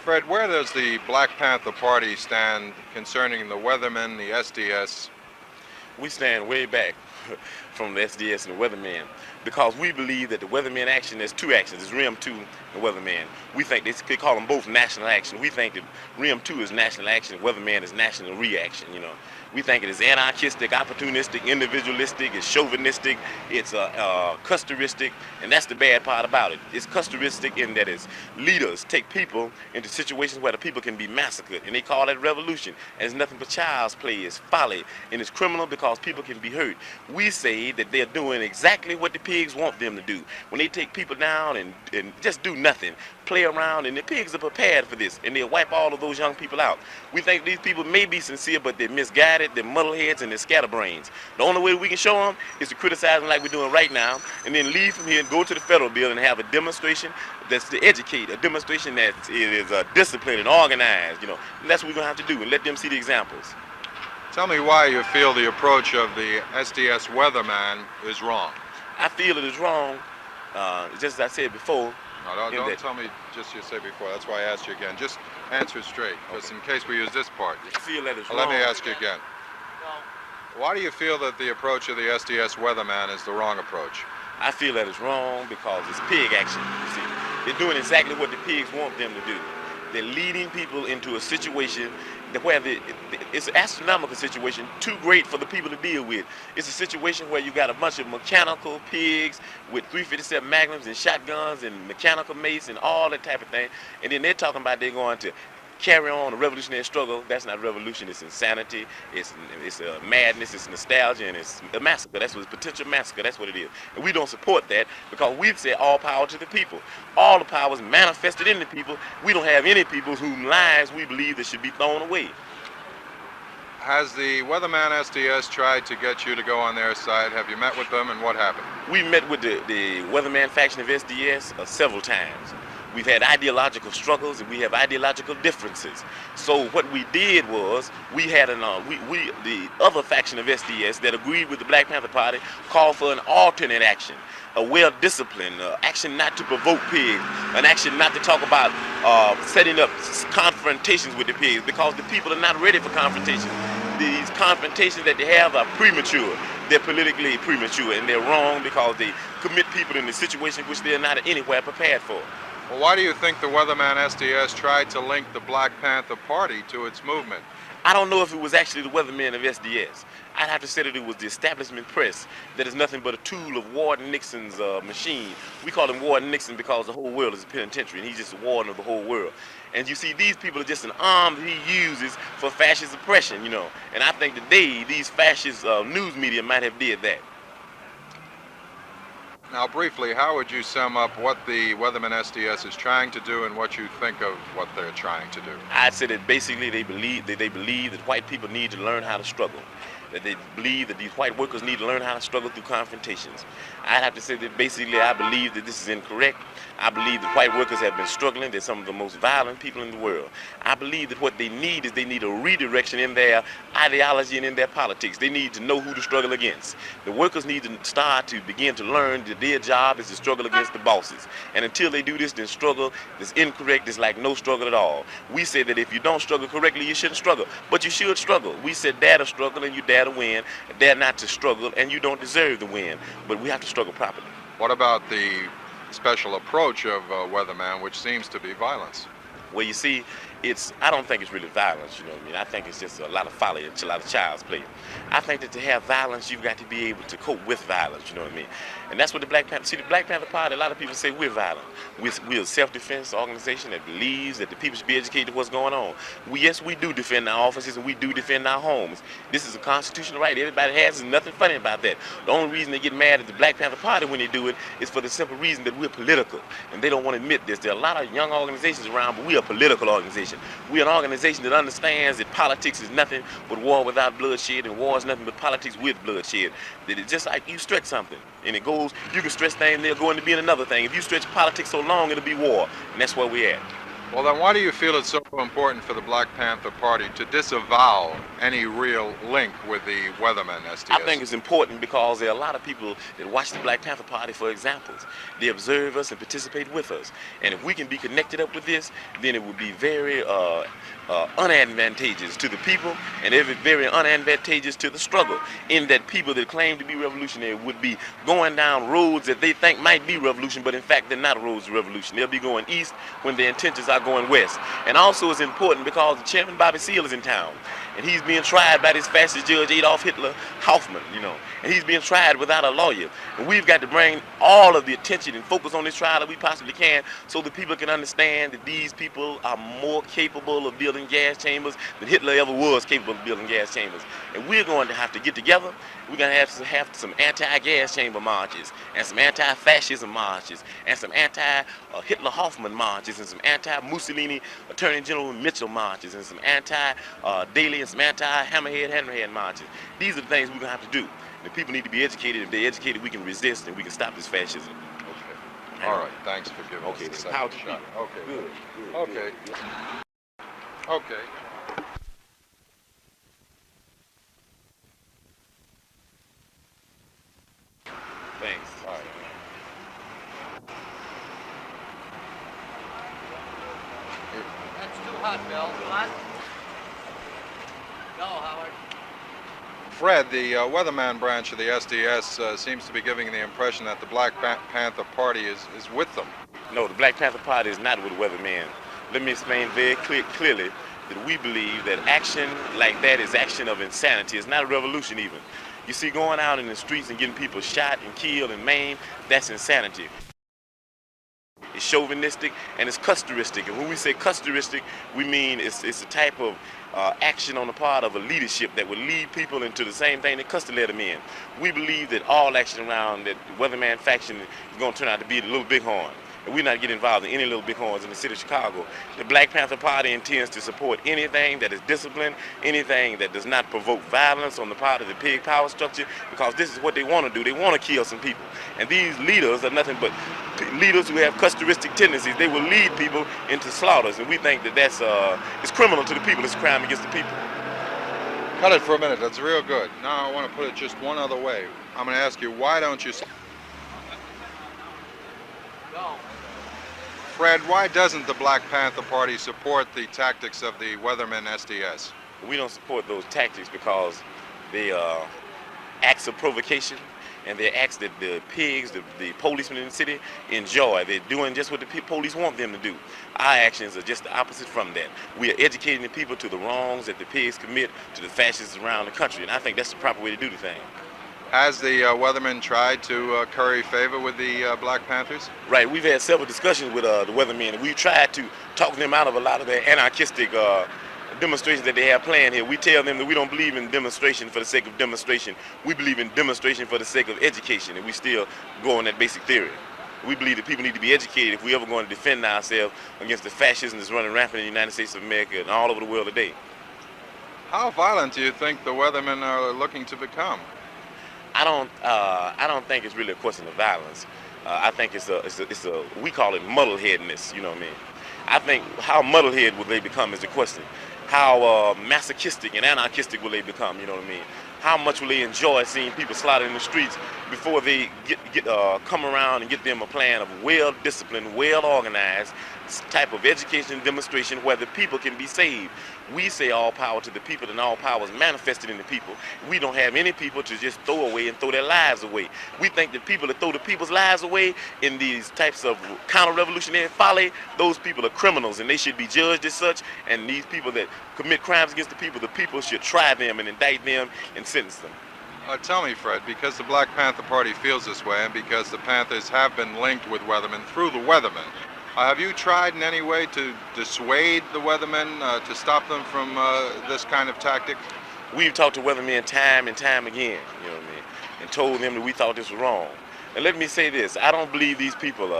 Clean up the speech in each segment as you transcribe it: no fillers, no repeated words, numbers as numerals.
Fred, where does the Black Panther Party stand concerning the Weatherman, the SDS? We stand way back from the SDS and the Weatherman because we believe that the Weatherman action, there's two actions, there's RIM 2 and Weatherman. We think they call them both national action. We think that RIM 2 is national action, Weatherman is national reaction, you know. We think it is anarchistic, opportunistic, individualistic, it's chauvinistic, it's customistic, and that's the bad part about it. It's customistic in that its leaders take people into situations where the people can be massacred, and they call that revolution. And it's nothing but child's play, it's folly, and it's criminal because people can be hurt. We say that they're doing exactly what the pigs want them to do. When they take people down and just do nothing, play around, and the pigs are prepared for this, and they'll wipe all of those young people out. We think these people may be sincere, but they're misguided, they're muddleheads, and they're scatterbrains. The only way we can show them is to criticize them like we're doing right now, and then leave from here and go to the federal building and have a demonstration that's to educate, a demonstration that is disciplined and organized, you know. And that's what we're going to have to do, and let them see the examples. Tell me why you feel the approach of the SDS Weatherman is wrong. I feel it is wrong, just as I said before. No, don't tell me just you said before. That's why I asked you again. Just answer straight, just in case we use this part. I feel that it's wrong. Let me ask you again. Why do you feel that the approach of the SDS Weatherman is the wrong approach? I feel that it's wrong because it's pig action, you see. They're doing exactly what the pigs want them to do. They're leading people into a situation where it's an astronomical situation, too great for the people to deal with. It's a situation where you got a bunch of mechanical pigs with .357 Magnums and shotguns and mechanical mace and all that type of thing. And then they're talking about they're going to carry on a revolutionary struggle. That's not revolution, it's insanity, it's madness, it's nostalgia, and it's a massacre. That's what it's potential massacre, that's what it is. And we don't support that because we've said all power to the people. All the power is manifested in the people. We don't have any people whose lives we believe that should be thrown away. Has the Weatherman SDS tried to get you to go on their side? Have you met with them, and what happened? We met with the Weatherman faction of SDS several times. We've had ideological struggles and we have ideological differences. So what we did was we had the other faction of SDS that agreed with the Black Panther Party called for an alternate action, a well-disciplined action not to provoke pigs, an action not to talk about setting up confrontations with the pigs because the people are not ready for confrontation. These confrontations that they have are premature. They're politically premature and they're wrong because they commit people in a situation which they're not anywhere prepared for. Well, why do you think the Weatherman SDS tried to link the Black Panther Party to its movement? I don't know if it was actually the Weathermen of SDS. I'd have to say that it was the establishment press that is nothing but a tool of Warden Nixon's machine. We call him Warden Nixon because the whole world is a penitentiary and he's just a warden of the whole world. And you see, these people are just an arm that he uses for fascist oppression, you know. And I think that these fascist news media might have did that. Now, briefly, how would you sum up what the Weatherman SDS is trying to do and what you think of what they're trying to do? I'd say that basically they believe that white people need to learn how to struggle. That they believe that these white workers need to learn how to struggle through confrontations. I'd have to say that basically I believe that this is incorrect. I believe that white workers have been struggling. They're some of the most violent people in the world. I believe that what they need is they need a redirection in their ideology and in their politics. They need to know who to struggle against. The workers need to start to begin to learn that their job is to struggle against the bosses. And until they do this, then struggle is incorrect. It's like no struggle at all. We say that if you don't struggle correctly, you shouldn't struggle. But you should struggle. We said dare to struggle and you dare to win, dare not to struggle, and you don't deserve to win. But we have to struggle properly. What about the special approach of Weatherman, which seems to be violence? Well, you see, I don't think it's really violence, you know what I mean? I think it's just a lot of folly, a lot of child's play. I think that to have violence, you've got to be able to cope with violence, you know what I mean? And that's what the Black Panther, the Black Panther Party, a lot of people say we're violent. We're a self-defense organization that believes that the people should be educated to what's going on. Yes, we do defend our offices and we do defend our homes. This is a constitutional right. Everybody has, there's nothing funny about that. The only reason they get mad at the Black Panther Party when they do it is for the simple reason that we're political. And they don't want to admit this. There are a lot of young organizations around, but we're a political organization. We're an organization that understands that politics is nothing but war without bloodshed, and war is nothing but politics with bloodshed. That it's just like you stretch something, and it goes, you can stretch things, they'll go into being another thing. If you stretch politics so long, it'll be war, and that's where we're at. Well, then why do you feel it's so important for the Black Panther Party to disavow any real link with the Weatherman SDS? I think it's important because there are a lot of people that watch the Black Panther Party for examples. They observe us and participate with us. And if we can be connected up with this, then it would be very unadvantageous to the people and very unadvantageous to the struggle, in that people that claim to be revolutionary would be going down roads that they think might be revolution, but in fact they're not roads to revolution. They'll be going east when their intentions are going west. And also it's important because the chairman Bobby Seale is in town, and he's being tried by this fascist judge Adolf Hitler Hoffman, and he's being tried without a lawyer. And we've got to bring all of the attention and focus on this trial that we possibly can, so that people can understand that these people are more capable of building gas chambers than Hitler ever was capable of building gas chambers. And we're going to have to get together. We're going to have some anti-gas chamber marches, and some anti-fascism marches, and some anti-Hitler Hoffman marches, and some anti-Mussolini Attorney General Mitchell marches, and some anti-Daley and some anti-Hammerhead marches. These are the things we're going to have to do. The people need to be educated. If they're educated, we can resist and we can stop this fascism. Okay. All right. Thanks for giving us the second shot. Okay. Good. Okay. Okay. Thanks. All right. That's too hot, Bill. Hot? No, Howard. Fred, the Weatherman branch of the SDS seems to be giving the impression that the Black Panther Party is with them. No, the Black Panther Party is not with Weatherman. Let me explain very clearly that we believe that action like that is action of insanity. It's not a revolution even. You see, going out in the streets and getting people shot and killed and maimed, that's insanity. It's chauvinistic and it's custoristic. And when we say custoristic, we mean it's a type of action on the part of a leadership that would lead people into the same thing that Custer led them in. We believe that all action around that Weatherman faction is going to turn out to be the little bighorn. And we're not getting involved in any little bighorns in the city of Chicago. The Black Panther Party intends to support anything that is disciplined, anything that does not provoke violence on the part of the pig power structure, because this is what they want to do. They want to kill some people. And these leaders are nothing but leaders who have custoristic tendencies. They will lead people into slaughters, and we think that that's it's criminal to the people. It's a crime against the people. Cut it for a minute. That's real good. Now I want to put it just one other way. I'm going to ask you, why don't you... No. Fred, why doesn't the Black Panther Party support the tactics of the Weatherman SDS? We don't support those tactics because they are acts of provocation, and they're acts that the pigs, the policemen in the city enjoy. They're doing just what the police want them to do. Our actions are just the opposite from that. We are educating the people to the wrongs that the pigs commit to the fascists around the country, and I think that's the proper way to do the thing. Has the Weathermen tried to curry favor with the Black Panthers? Right, we've had several discussions with the Weathermen, and we've tried to talk them out of a lot of their anarchistic demonstrations that they have planned here. We tell them that we don't believe in demonstration for the sake of demonstration. We believe in demonstration for the sake of education, and we still go on that basic theory. We believe that people need to be educated if we're ever going to defend ourselves against the fascism that's running rampant in the United States of America and all over the world today. How violent do you think the Weathermen are looking to become? I don't think it's really a question of violence. I think it's a we call it muddleheadedness. You know what I mean? I think how muddlehead will they become is the question. How masochistic and anarchistic will they become? You know what I mean? How much will they enjoy seeing people slaughtered in the streets before they come around and get them a plan of well-disciplined, well-organized type of education and demonstration where the people can be saved. We say all power to the people, and all power is manifested in the people. We don't have any people to just throw away and throw their lives away. We think that people that throw the people's lives away in these types of counter-revolutionary folly, those people are criminals and they should be judged as such. And these people that commit crimes against the people should try them and indict them and sentence them. Tell me, Fred, because the Black Panther Party feels this way and because the Panthers have been linked with Weathermen through the Weathermen, have you tried in any way to dissuade the Weathermen to stop them from this kind of tactic? We've talked to Weathermen time and time again, you know what I mean, and told them that we thought this was wrong. And let me say this, I don't believe these people,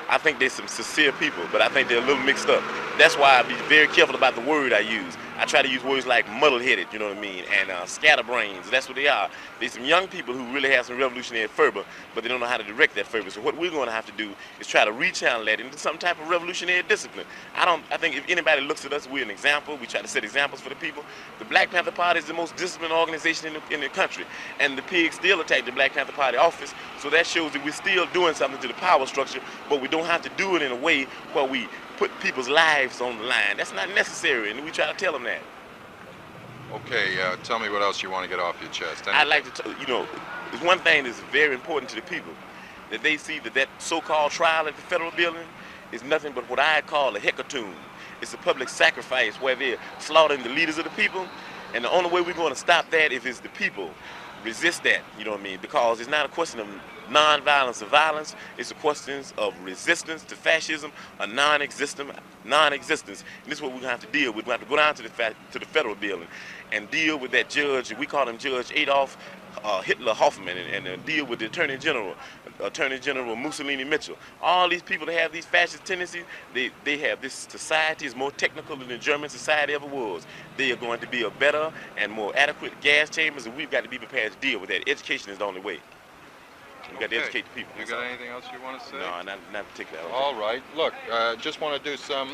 I think they're some sincere people, but I think they're a little mixed up. That's why I be very careful about the word I use. I try to use words like muddle-headed, you know what I mean, and scatterbrains. That's what they are. They're some young people who really have some revolutionary fervor, but they don't know how to direct that fervor. So what we're going to have to do is try to rechannel that into some type of revolutionary discipline. I think if anybody looks at us, we're an example. We try to set examples for the people. The Black Panther Party is the most disciplined organization in the country, and the pigs still attack the Black Panther Party office. So that shows that we're still doing something to the power structure, but we don't have to do it in a way where we put people's lives on the line. That's not necessary, and we try to tell them that. Okay, tell me what else you want to get off your chest. I'd like to, there's one thing that's very important to the people, that they see that so-called trial at the federal building is nothing but what I call a hecatomb. It's a public sacrifice where they're slaughtering the leaders of the people, and the only way we're going to stop that is the people resist that, you know what I mean? Because it's not a question of non-violence or violence, it's a question of resistance to fascism, a non-existence. And this is what we're going to have to deal with. We're going to have to go down to the federal building and deal with that judge, we call him Judge Adolf Hitler Hoffman, and deal with the Attorney General Mussolini Mitchell. All these people that have these fascist tendencies, they have this society is more technical than the German society ever was. They are going to be a better and more adequate gas chambers, and we've got to be prepared to deal with that. Education is the only way. We've got to educate the people. You got anything else you want to say? No, not particularly. All right. Look, just want to do some